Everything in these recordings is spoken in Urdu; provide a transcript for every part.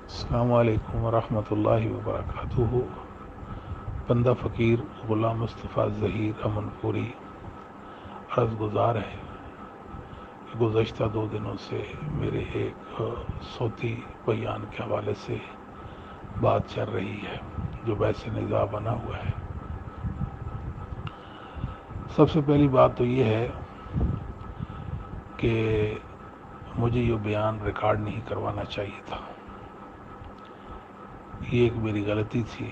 السلام علیکم ورحمۃ اللہ وبرکاتہ۔ بندہ فقیر غلام مصطفیٰ ظہیر امن پوری عرض گزار ہے کہ گزشتہ 2 دنوں سے میرے ایک صوتی بیان کے حوالے سے بات چل رہی ہے جو بحث نزاع بنا ہوا ہے۔ سب سے پہلی بات تو یہ ہے کہ مجھے یہ بیان ریکارڈ نہیں کروانا چاہیے تھا، یہ ایک میری غلطی تھی،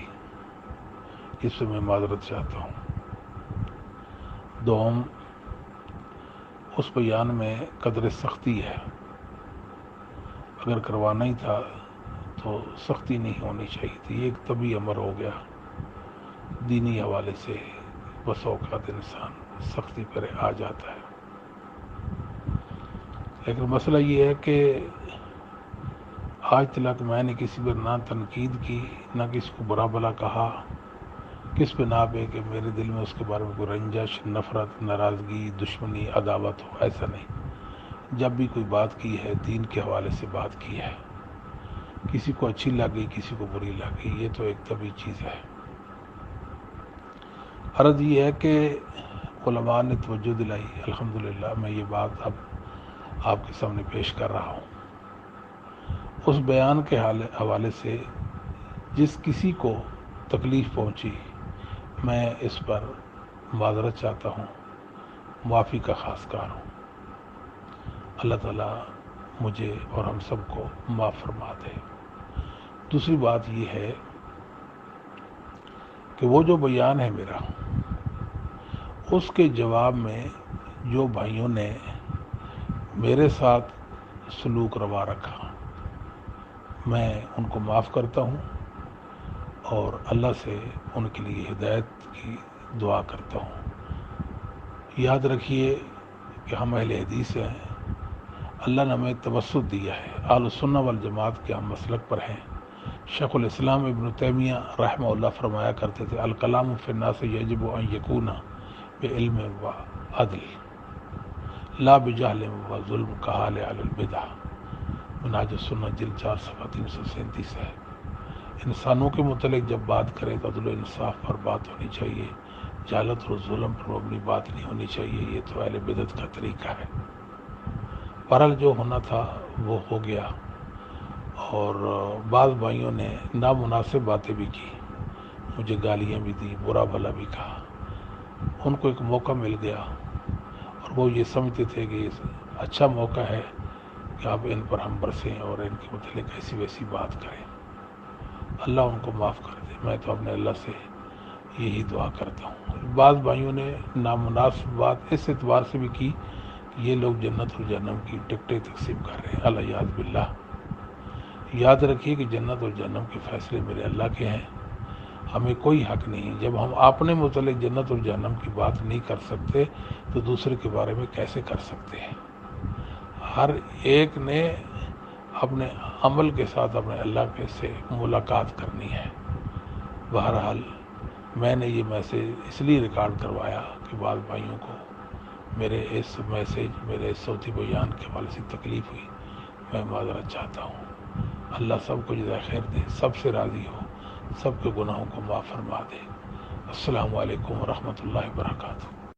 اس سے میں معذرت چاہتا ہوں۔ دوم، اس بیان میں قدر سختی ہے، اگر کروانا ہی تھا تو سختی نہیں ہونی چاہیے تھی، یہ ایک طبی امر ہو گیا دینی حوالے سے، بس اوقات انسان سختی پر آ جاتا ہے۔ لیکن مسئلہ یہ ہے کہ آج تک میں نے کسی پر نہ تنقید کی، نہ کسی کو برا بلا کہا، کس بنا پہ کہ میرے دل میں اس کے بارے میں کوئی رنجش، نفرت، ناراضگی، دشمنی، عداوت ہو، ایسا نہیں۔ جب بھی کوئی بات کی ہے دین کے حوالے سے بات کی ہے، کسی کو اچھی لگی کسی کو بری لگی، یہ تو ایک طبی چیز ہے۔ عرض یہ ہے کہ علماء نے توجہ دلائی، الحمدللہ میں یہ بات اب آپ کے سامنے پیش کر رہا ہوں۔ اس بیان کے حوالے سے جس کسی کو تکلیف پہنچی، میں اس پر معذرت چاہتا ہوں، معافی کا خواستگار ہوں۔ اللہ تعالیٰ مجھے اور ہم سب کو معاف فرما دے۔ دوسری بات یہ ہے کہ وہ جو بیان ہے میرا، اس کے جواب میں جو بھائیوں نے میرے ساتھ سلوک روا رکھا، میں ان کو معاف کرتا ہوں اور اللہ سے ان کے لیے ہدایت کی دعا کرتا ہوں۔ یاد رکھیے کہ ہم اہل حدیث ہیں، اللہ نے ہمیں توسط دیا ہے، اہل سنہ والجماعت کے ہم مسلک پر ہیں۔ شیخ الاسلام ابن تیمیہ رحمہ اللہ فرمایا کرتے تھے، الکلام فی الناس یجب ان یکون بعلم و عدل لا بجہل و ظلم کحال اہل البدع۔ منہاج السنہ جلد 4 صفحہ 337 ہے۔ انسانوں کے متعلق جب بات کریں تو عدل و انصاف پر بات ہونی چاہیے، جہالت اور ظلم پر مبنی بات نہیں ہونی چاہیے، یہ تو اہل بدعت کا طریقہ ہے۔ بہرحال جو ہونا تھا وہ ہو گیا، اور بعض بھائیوں نے نامناسب باتیں بھی کی، مجھے گالیاں بھی دی، برا بھلا بھی کہا۔ ان کو ایک موقع مل گیا اور وہ یہ سمجھتے تھے کہ یہ اچھا موقع ہے کہ اب ان پر ہم برسیں اور ان کے متعلق ایسی ویسی بات کریں۔ اللہ ان کو معاف کر دے، میں تو اپنے اللہ سے یہی دعا کرتا ہوں۔ بعض بھائیوں نے نامناسب بات اس اعتبار سے بھی کی کہ یہ لوگ جنت اور جہنم کی ٹکٹیں تقسیم کر رہے ہیں، الیاذ باللہ۔ یاد رکھیے کہ جنت اور جہنم کے فیصلے میرے اللہ کے ہیں، ہمیں کوئی حق نہیں۔ جب ہم اپنے متعلق جنت اور جہنم کی بات نہیں کر سکتے تو دوسرے کے بارے میں کیسے کر سکتے ہیں؟ ہر ایک نے اپنے عمل کے ساتھ اپنے اللہ کے سے ملاقات کرنی ہے۔ بہرحال میں نے یہ میسیج اس لیے ریکارڈ کروایا کہ بعض بھائیوں کو میرے اس میسیج، میرے اس صوتی بیان کے حوالے سے تکلیف ہوئی، میں معذرت چاہتا ہوں۔ اللہ سب کو جزائے خیر دے، سب سے راضی ہو، سب کے گناہوں کو معاف فرما دے۔ السلام علیکم ورحمۃ اللہ وبرکاتہ۔